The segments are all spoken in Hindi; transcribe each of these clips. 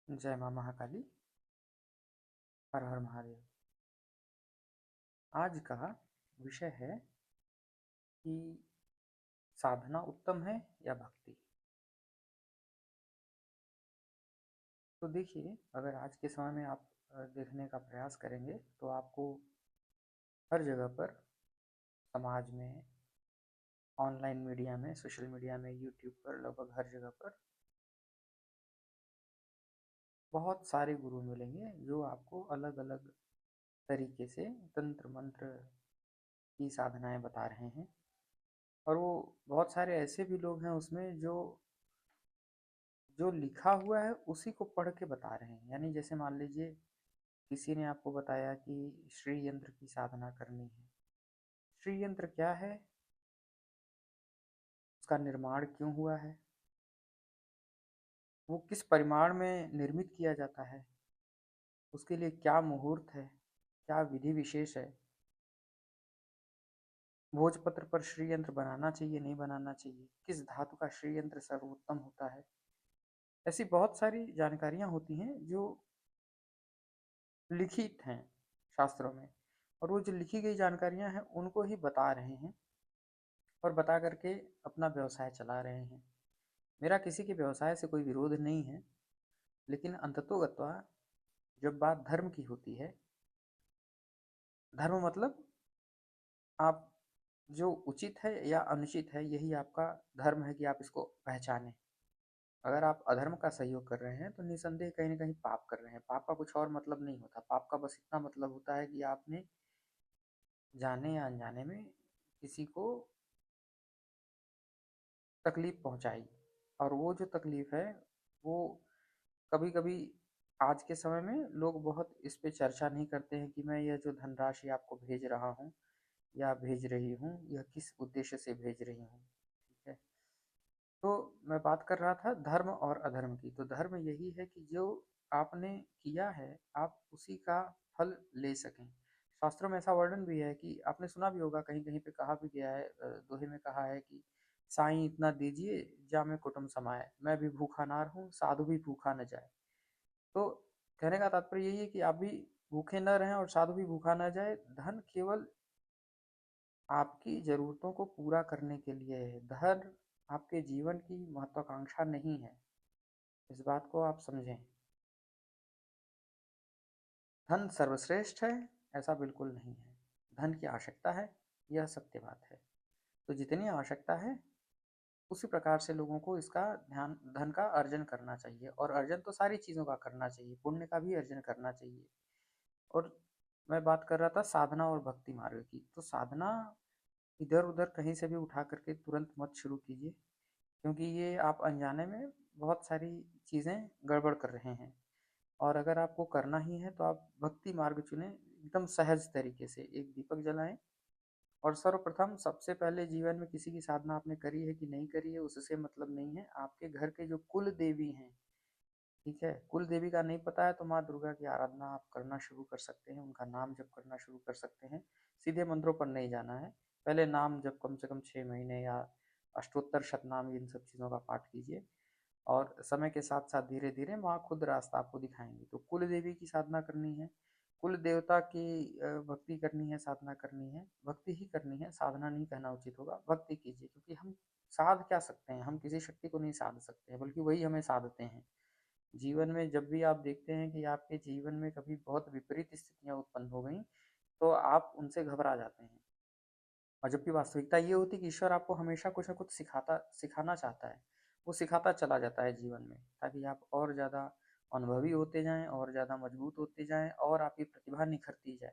जय माँ महाकाली। हर हर महादेव। आज का विषय है कि साधना उत्तम है या भक्ति। तो देखिए, अगर आज के समय में आप देखने का प्रयास करेंगे तो आपको हर जगह पर, समाज में, ऑनलाइन मीडिया में, सोशल मीडिया में, यूट्यूब पर, लगभग हर जगह पर बहुत सारे गुरु मिलेंगे जो आपको अलग अलग तरीके से तंत्र मंत्र की साधनाएं बता रहे हैं। और वो बहुत सारे ऐसे भी लोग हैं उसमें जो जो लिखा हुआ है उसी को पढ़ के बता रहे हैं। यानी जैसे मान लीजिए किसी ने आपको बताया कि श्री यंत्र की साधना करनी है। श्री यंत्र क्या है, उसका निर्माण क्यों हुआ है, वो किस परिमाण में निर्मित किया जाता है, उसके लिए क्या मुहूर्त है, क्या विधि विशेष है, भोजपत्र पर श्री यंत्र बनाना चाहिए नहीं बनाना चाहिए, किस धातु का श्री यंत्र सर्वोत्तम होता है। ऐसी बहुत सारी जानकारियां होती हैं जो लिखित हैं शास्त्रों में, और वो जो लिखी गई जानकारियां हैं उनको ही बता रहे हैं और बता करके अपना व्यवसाय चला रहे हैं। मेरा किसी के व्यवसाय से कोई विरोध नहीं है, लेकिन अंततोगत्वा जब बात धर्म की होती है, धर्म मतलब आप जो उचित है या अनुचित है यही आपका धर्म है कि आप इसको पहचानें। अगर आप अधर्म का सहयोग कर रहे हैं तो निसंदेह कहीं ना कहीं पाप कर रहे हैं। पाप का कुछ और मतलब नहीं होता, पाप का बस इतना मतलब होता है कि आपने जाने या अनजाने में किसी को तकलीफ पहुंचाई। और वो जो तकलीफ है वो कभी कभी आज के समय में लोग बहुत इस पे चर्चा नहीं करते हैं कि मैं यह जो धनराशि आपको भेज रहा हूँ या भेज रही हूँ यह किस उद्देश्य से भेज रही हूँ। ठीक है, तो मैं बात कर रहा था धर्म और अधर्म की। तो धर्म यही है कि जो आपने किया है आप उसी का फल ले सकें। शास्त्रों में ऐसा वर्णन भी है कि आपने सुना भी होगा, कहीं कहीं पे कहा भी गया है, दोहे में कहा है कि साईं इतना दीजिए जामे कुटुम्ब समाए, मैं भी भूखा नार हूँ साधु भी भूखा न जाए। तो कहने का तात्पर्य यही है कि आप भी भूखे न रहें और साधु भी भूखा न जाए। धन केवल आपकी जरूरतों को पूरा करने के लिए है, धन आपके जीवन की महत्वाकांक्षा नहीं है। इस बात को आप समझें। धन सर्वश्रेष्ठ है ऐसा बिल्कुल नहीं है। धन की आवश्यकता है, यह सत्य बात है। तो जितनी आवश्यकता है उसी प्रकार से लोगों को इसका ध्यान, धन का अर्जन करना चाहिए। और अर्जन तो सारी चीज़ों का करना चाहिए, पुण्य का भी अर्जन करना चाहिए। और मैं बात कर रहा था साधना और भक्ति मार्ग की। तो साधना इधर उधर कहीं से भी उठा करके तुरंत मत शुरू कीजिए, क्योंकि ये आप अनजाने में बहुत सारी चीज़ें गड़बड़ कर रहे हैं। और अगर आपको करना ही है तो आप भक्ति मार्ग चुनें, एकदम सहज तरीके से एक दीपक जलाएं। और सर्वप्रथम सबसे पहले जीवन में किसी की साधना आपने करी है कि नहीं करी है उससे मतलब नहीं है, आपके घर के जो कुल देवी हैं, ठीक है, कुल देवी का नहीं पता है तो माँ दुर्गा की आराधना आप करना शुरू कर सकते हैं, उनका नाम जप करना शुरू कर सकते हैं। सीधे मंत्रों पर नहीं जाना है, पहले नाम जप कम से कम 6 महीने या अष्टोत्तर शतनाम इन सब चीज़ों का पाठ कीजिए। और समय के साथ साथ धीरे धीरे माँ खुद रास्ता आपको दिखाएंगी। तो कुल देवी की साधना करनी है, कुल देवता की भक्ति करनी है, साधना करनी है, भक्ति ही करनी है, साधना नहीं कहना उचित होगा। भक्ति कीजिए, क्योंकि हम साध क्या सकते हैं, हम किसी शक्ति को नहीं साध सकते हैं, बल्कि वही हमें साधते हैं। जीवन में जब भी आप देखते हैं कि आपके जीवन में कभी बहुत विपरीत स्थितियां उत्पन्न हो गई तो आप उनसे घबरा जाते हैं। और जबकि वास्तविकता ये होती है कि ईश्वर आपको हमेशा कुछ ना कुछ सिखाना चाहता है। वो सिखाता चला जाता है जीवन में, ताकि आप और ज़्यादा अनुभवी होते जाएं और ज़्यादा मजबूत होते जाएं और आपकी प्रतिभा निखरती जाए।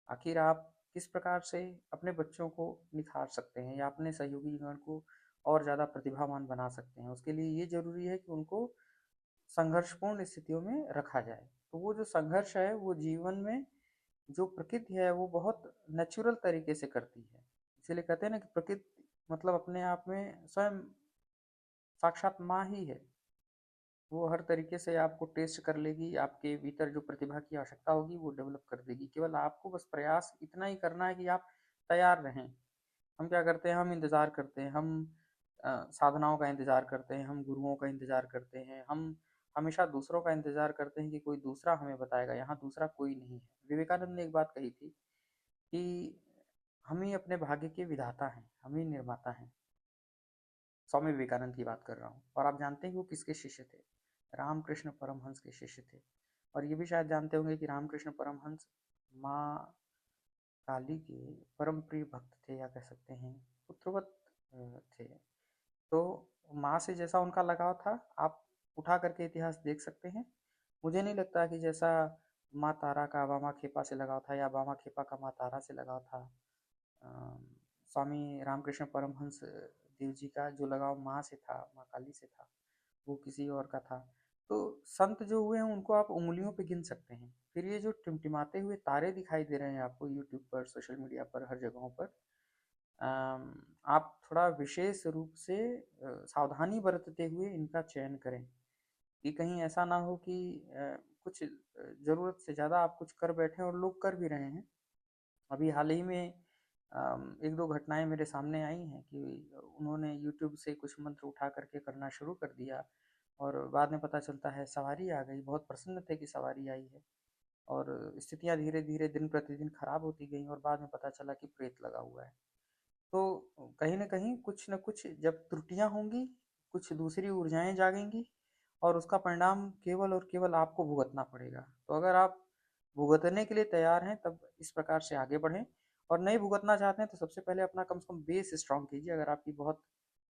आखिर आप किस प्रकार से अपने बच्चों को निखार सकते हैं या अपने सहयोगी गण को और ज़्यादा प्रतिभावान बना सकते हैं, उसके लिए ये जरूरी है कि उनको संघर्षपूर्ण स्थितियों में रखा जाए। तो वो जो संघर्ष है वो जीवन में जो प्रकृति है वो बहुत नेचुरल तरीके से करती है। इसीलिए कहते हैं ना कि प्रकृति मतलब अपने आप में स्वयं साक्षात माँ ही है। वो हर तरीके से आपको टेस्ट कर लेगी, आपके भीतर जो प्रतिभा की आवश्यकता होगी वो डेवलप कर देगी। केवल आपको बस प्रयास इतना ही करना है कि आप तैयार रहें। हम क्या करते हैं, हम इंतज़ार करते हैं, हम साधनाओं का इंतज़ार करते हैं, हम गुरुओं का इंतज़ार करते हैं, हम हमेशा दूसरों का इंतजार करते हैं कि कोई दूसरा हमें बताएगा, यहाँ दूसरा कोई नहीं है। विवेकानंद ने एक बात कही थी कि हम ही अपने भाग्य के विधाता हैं, हम ही निर्माता हैं। स्वामी विवेकानंद की बात कर रहा हूँ। और आप जानते हैं कि वो किसके शिष्य थे? रामकृष्ण परमहंस के शिष्य थे। और ये भी शायद जानते होंगे कि रामकृष्ण परमहंस माँ काली के परम प्रिय भक्त थे, या कह सकते हैं पुत्रवत थे। तो माँ से जैसा उनका लगाव था, आप उठा करके इतिहास देख सकते हैं। मुझे नहीं लगता कि जैसा माँ तारा का बामा खेपा से लगाव था, या बामा खेपा का माँ तारा से लगाव था, स्वामी रामकृष्ण परमहंस देव जी का जो लगाव माँ से था, माँ काली से था, वो किसी और का था। तो संत जो हुए हैं उनको आप उंगलियों पे गिन सकते हैं। फिर ये जो टिमटिमाते हुए तारे दिखाई दे रहे हैं आपको यूट्यूब पर, सोशल मीडिया पर, हर जगहों पर, आप थोड़ा विशेष रूप से सावधानी बरतते हुए इनका चयन करें, कि कहीं ऐसा ना हो कि कुछ ज़रूरत से ज़्यादा आप कुछ कर बैठे और लोग कर भी रहे हैं। अभी हाल ही में एक दो घटनाएं मेरे सामने आई हैं कि उन्होंने यूट्यूब से कुछ मंत्र उठा करके करना शुरू कर दिया, और बाद में पता चलता है सवारी आ गई। बहुत प्रसन्न थे कि सवारी आई है, और स्थितियां धीरे धीरे दिन प्रतिदिन खराब होती गई, और बाद में पता चला कि प्रेत लगा हुआ है। तो कहीं न कहीं कुछ न कुछ जब त्रुटियाँ होंगी, कुछ दूसरी ऊर्जाएँ जागेंगी, और उसका परिणाम केवल और केवल आपको भुगतना पड़ेगा। तो अगर आप भुगतने के लिए तैयार हैं, तब इस प्रकार से आगे बढ़ें, और नहीं भुगतना चाहते हैं तो सबसे पहले अपना कम से कम बेस स्ट्रॉन्ग कीजिए। अगर आपकी बहुत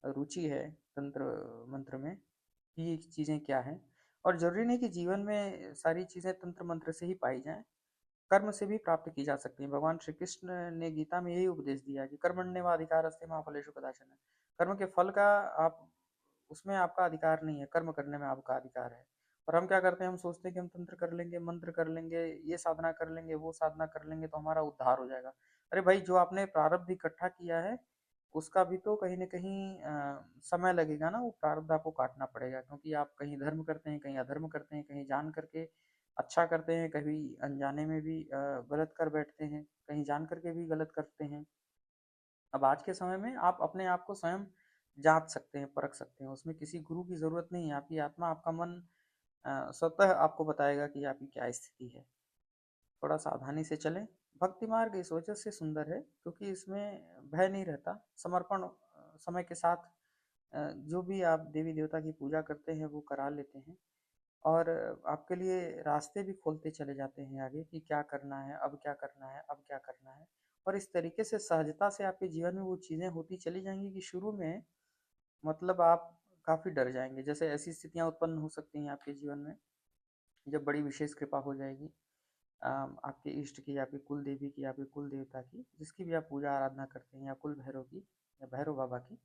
रुचि है तंत्र मंत्र में कि ये चीज़ें क्या हैं, और ज़रूरी नहीं कि जीवन में सारी चीज़ें तंत्र मंत्र से ही पाई जाएँ। कर्म से भी प्राप्त की जा सकती है। भगवान श्री कृष्ण ने गीता में यही उपदेश दिया है कि कर्मण्येवाधिकारस्ते मा फलेषु कदाचन। कर्म के फल का आप उसमें आपका अधिकार नहीं है, कर्म करने में आपका अधिकार है। और हम क्या करते हैं, हम सोचते हैं कि हम तंत्र कर लेंगे, मंत्र कर लेंगे, ये साधना कर लेंगे, वो साधना कर लेंगे तो हमारा उद्धार हो जाएगा। अरे भाई, जो आपने प्रारब्ध इकट्ठा किया है उसका भी तो कहीं न कहीं समय लगेगा ना, वो प्रारब्ध आपको काटना पड़ेगा, क्योंकि आप कहीं धर्म करते हैं, कहीं अधर्म करते हैं, कहीं जान करके अच्छा करते हैं, कभी अनजाने में भी गलत कर बैठते हैं, कहीं जान करके भी गलत करते हैं। अब आज के समय में आप अपने आप को स्वयं जांच सकते हैं, परख सकते हैं, उसमें किसी गुरु की ज़रूरत नहीं है। आपकी आत्मा, आपका मन स्वतः आपको बताएगा कि आपकी क्या स्थिति है। थोड़ा सावधानी से चलें। भक्ति मार्ग इस वजह से सुंदर है क्योंकि इसमें भय नहीं रहता। समर्पण समय के साथ जो भी आप देवी देवता की पूजा करते हैं वो करा लेते हैं, और आपके लिए रास्ते भी खोलते चले जाते हैं आगे कि क्या करना है, अब क्या करना है, अब क्या करना है। और इस तरीके से सहजता से आपके जीवन में वो चीज़ें होती चली जाएंगी कि शुरू में मतलब आप काफ़ी डर जाएंगे। जैसे ऐसी स्थितियाँ उत्पन्न हो सकती हैं आपके जीवन में जब बड़ी विशेष कृपा हो जाएगी आपके इष्ट की, आपके कुल देवी की, आपके कुल देवता की, जिसकी भी आप पूजा आराधना करते हैं, या कुल भैरव की, या भैरव बाबा की।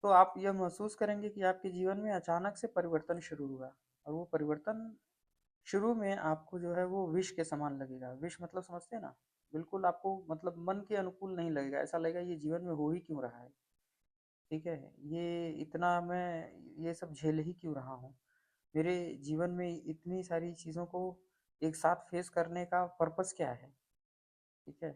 तो आप यह महसूस करेंगे कि आपके जीवन में अचानक से परिवर्तन शुरू हुआ, और वो परिवर्तन शुरू में आपको जो है वो विष के समान लगेगा। विष मतलब समझते हैं ना? बिल्कुल आपको मतलब मन के अनुकूल नहीं लगेगा, ऐसा लगेगा ये जीवन में हो ही क्यों रहा है, ठीक है? ये इतना मैं ये सब झेल ही क्यों रहा हूँ? मेरे जीवन में इतनी सारी चीज़ों को एक साथ फेस करने का पर्पस क्या है, ठीक है?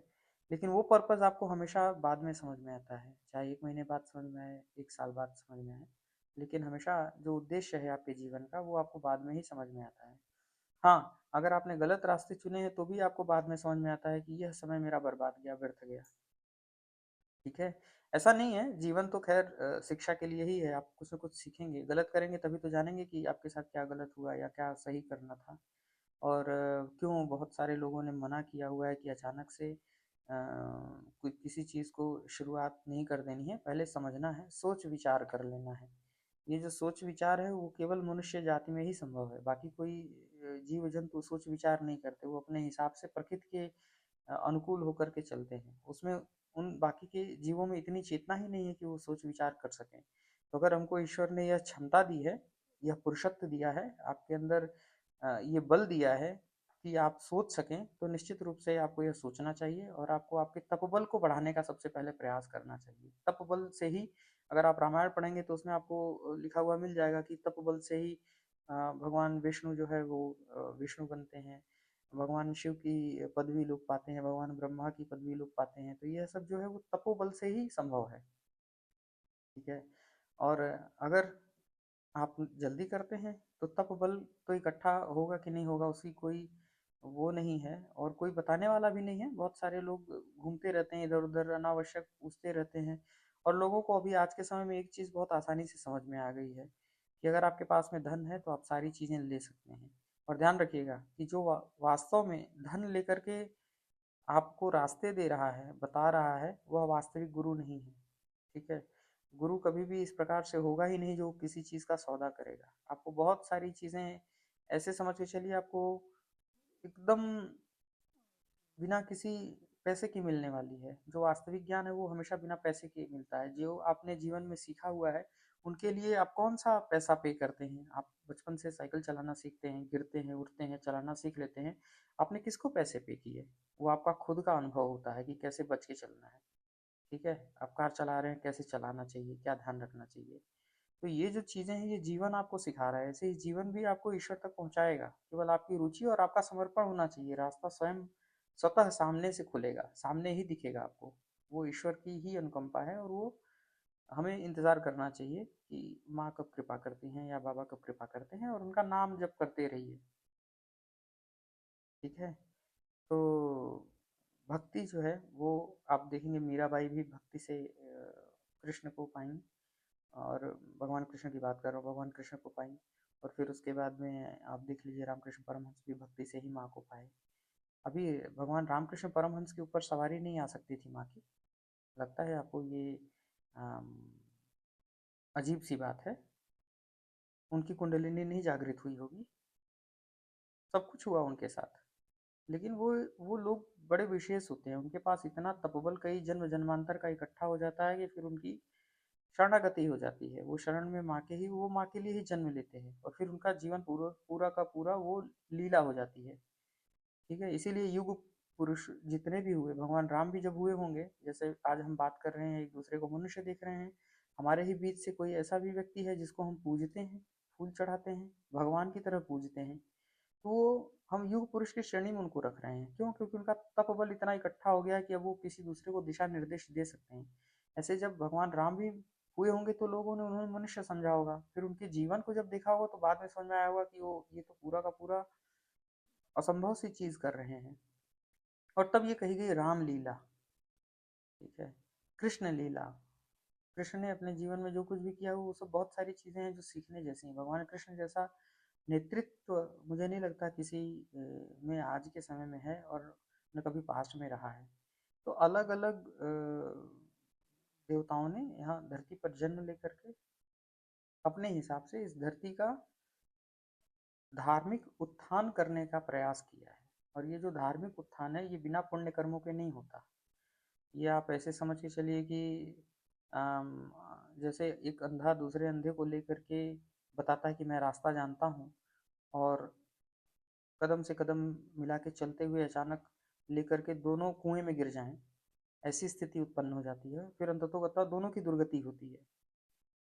लेकिन वो पर्पस आपको हमेशा बाद में समझ में आता है, चाहे 1 महीने बाद समझ में आए, 1 साल बाद समझ में आए, लेकिन हमेशा जो उद्देश्य है आपके जीवन का वो आपको बाद में ही समझ में आता है। हाँ, अगर आपने गलत रास्ते चुने हैं तो भी आपको बाद में समझ में आता है कि यह समय मेरा बर्बाद गया, व्यर्थ गया, ठीक है? ऐसा नहीं है, जीवन तो ख़ैर शिक्षा के लिए ही है, आप कुछ न कुछ सीखेंगे, गलत करेंगे तभी तो जानेंगे कि आपके साथ क्या गलत हुआ या क्या सही करना था। और क्यों बहुत सारे लोगों ने मना किया हुआ है कि अचानक से कोई किसी चीज़ को शुरुआत नहीं कर देनी है, पहले समझना है, सोच विचार कर लेना है। ये जो सोच विचार है वो केवल मनुष्य जाति में ही संभव है, बाकी कोई जीव जंतु सोच विचार नहीं करते, वो अपने हिसाब से प्रकृति के अनुकूल होकर के चलते हैं। उसमें उन बाकी के जीवों में इतनी चेतना ही नहीं है कि वो सोच विचार कर सकें। तो अगर हमको ईश्वर ने यह क्षमता दी है, यह पुरुषत्व दिया है, आपके अंदर ये बल दिया है कि आप सोच सकें, तो निश्चित रूप से आपको यह सोचना चाहिए, और आपको आपके तपोबल को बढ़ाने का सबसे पहले प्रयास करना चाहिए। तपोबल से ही, अगर आप रामायण पढ़ेंगे तो उसमें आपको लिखा हुआ मिल जाएगा कि तपोबल से ही भगवान विष्णु जो है वो विष्णु बनते हैं, भगवान शिव की पदवी लोग पाते हैं, भगवान ब्रह्मा की पदवी लोग पाते हैं। तो यह सब जो है वो तपोबल से ही संभव है, ठीक है? और अगर आप जल्दी करते हैं तो तप बल तो इकट्ठा होगा कि नहीं होगा उसकी कोई वो नहीं है, और कोई बताने वाला भी नहीं है। बहुत सारे लोग घूमते रहते हैं इधर उधर, अनावश्यक पूछते रहते हैं। और लोगों को अभी आज के समय में एक चीज़ बहुत आसानी से समझ में आ गई है कि अगर आपके पास में धन है तो आप सारी चीज़ें ले सकते हैं। और ध्यान रखिएगा कि जो वास्तव में धन लेकर के आपको रास्ते दे रहा है, बता रहा है, वह वास्तविक गुरु नहीं है। ठीक है? गुरु कभी भी इस प्रकार से होगा ही नहीं जो किसी चीज़ का सौदा करेगा। आपको बहुत सारी चीज़ें ऐसे समझ के चलिए, आपको एकदम बिना किसी पैसे की मिलने वाली है। जो वास्तविक ज्ञान है वो हमेशा बिना पैसे के मिलता है। जो आपने जीवन में सीखा हुआ है, उनके लिए आप कौन-सा पैसा पे करते हैं? आप बचपन से साइकिल चलाना सीखते हैं, गिरते हैं, उठते हैं, चलाना सीख लेते हैं। आपने किसको पैसे पे किए? वो आपका खुद का अनुभव होता है कि कैसे बच के चलना है। ठीक है? आप कार चला रहे हैं, कैसे चलाना चाहिए, क्या ध्यान रखना चाहिए। तो ये जो चीज़ें हैं, ये जीवन आपको सिखा रहा है। ऐसे ही जीवन भी आपको ईश्वर तक पहुँचाएगा। केवल आपकी रुचि और आपका समर्पण होना चाहिए। रास्ता स्वयं स्वतः सामने से खुलेगा, सामने ही दिखेगा आपको। वो ईश्वर की ही अनुकंपा है, और वो हमें इंतज़ार करना चाहिए कि माँ कब कृपा करती हैं या बाबा कब कृपा करते हैं, और उनका नाम जप करते रहिए। ठीक है? तो भक्ति जो है वो आप देखेंगे, मीराबाई भी भक्ति से कृष्ण को पाई। और भगवान कृष्ण की बात कर रहा हूँ, भगवान कृष्ण को पाई। और फिर उसके बाद में आप देख लीजिए, रामकृष्ण परमहंस भी भक्ति से ही माँ को पाए। अभी भगवान रामकृष्ण परमहंस के ऊपर सवारी नहीं आ सकती थी माँ की। लगता है आपको ये अम, अजीब सी बात है? उनकी कुंडलिनी नहीं जागृत हुई होगी? सब कुछ हुआ उनके साथ। लेकिन वो लोग बड़े विशेष होते हैं। उनके पास इतना तपोबल कई जन्म जन्मांतर का इकट्ठा हो जाता है कि फिर उनकी शरणागति हो जाती है। वो शरण में माँ के ही, वो माँ के लिए ही जन्म लेते हैं, और फिर उनका जीवन पूरा पूरा का पूरा वो लीला हो जाती है। ठीक है? इसीलिए युग पुरुष जितने भी हुए, भगवान राम भी जब हुए होंगे, जैसे आज हम बात कर रहे हैं, एक दूसरे को मनुष्य देख रहे हैं, हमारे ही बीच से कोई ऐसा भी व्यक्ति है जिसको हम पूजते हैं, फूल चढ़ाते हैं, भगवान की तरह पूजते हैं, तो हम युग पुरुष की श्रेणी में उनको रख रहे हैं। क्यों? क्योंकि उनका तप बल इतना इकट्ठा हो गया है कि अब वो किसी दूसरे को दिशा निर्देश दे सकते हैं। ऐसे जब भगवान राम भी हुए होंगे तो लोगों ने उन्हें मनुष्य समझा होगा। फिर उनके जीवन को जब देखा होगा तो बाद में समझ में आया होगा कि वो ये तो पूरा का पूरा असंभव सी चीज कर रहे हैं। और तब ये कही गई रामलीला। ठीक है? कृष्ण लीला। कृष्ण ने अपने जीवन में जो कुछ भी किया वो सब बहुत सारी चीजें हैं जो सीखने जैसी हैं। भगवान कृष्ण जैसा नेतृत्व मुझे नहीं लगता किसी में आज के समय में है, और न कभी पास्ट में रहा है। तो अलग अलग देवताओं ने यहाँ धरती पर जन्म लेकर के अपने हिसाब से इस धरती का धार्मिक उत्थान करने का प्रयास किया है। और ये जो धार्मिक उत्थान है, ये बिना पुण्य कर्मों के नहीं होता। ये आप ऐसे समझ के चलिए कि अम, जैसे एक अंधा दूसरे अंधे को लेकर के बताता है कि मैं रास्ता जानता हूँ, और कदम से कदम मिला के चलते हुए अचानक लेकर के दोनों कुएं में गिर जाएं, ऐसी स्थिति उत्पन्न हो जाती है। फिर अंततोगत्वा दोनों की दुर्गति होती है।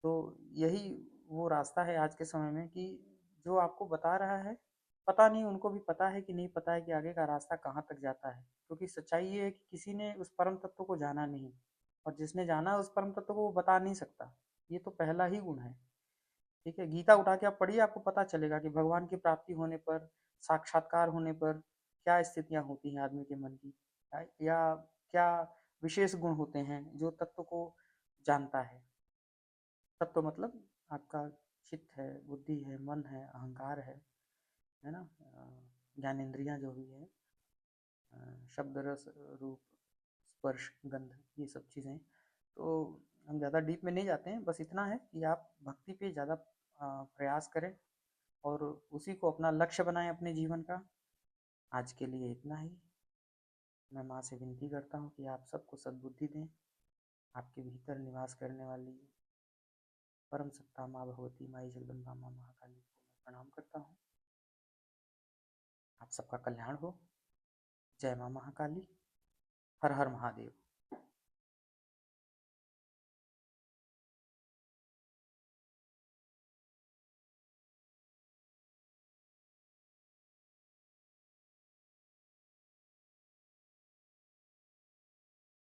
तो यही वो रास्ता है आज के समय में कि जो आपको बता रहा है, पता नहीं उनको भी पता है कि नहीं पता है कि आगे का रास्ता कहाँ तक जाता है। क्योंकि सच्चाई ये है कि किसी ने उस परम तत्व को जाना नहीं, और जिसने जाना उस परम तत्व को वो बता नहीं सकता। ये तो पहला ही गुण है। ठीक है? गीता उठा के आप पढ़िए, आपको पता चलेगा कि भगवान की प्राप्ति होने पर, साक्षात्कार होने पर क्या स्थितियाँ होती हैं आदमी के मन की, या क्या विशेष गुण होते हैं जो तत्व को जानता है। तत्व मतलब आपका चित्त है, बुद्धि है, मन है, अहंकार है ना? ज्ञानेंद्रियाँ जो भी है, शब्द रस रूप स्पर्श गंध, ये सब चीज़ें। तो हम ज़्यादा डीप में नहीं जाते हैं, बस इतना है कि आप भक्ति पे ज़्यादा प्रयास करें, और उसी को अपना लक्ष्य बनाएं अपने जीवन का। आज के लिए इतना ही। मैं माँ से विनती करता हूँ कि आप सबको सद्बुद्धि दें। आपके भीतर निवास करने वाली परम सत्ता माँ भगवती, माई जगदम्बा, माँ महाकाली को मैं प्रणाम करता हूँ। आप सबका कल्याण हो। जय माँ महाकाली। हर हर महादेव।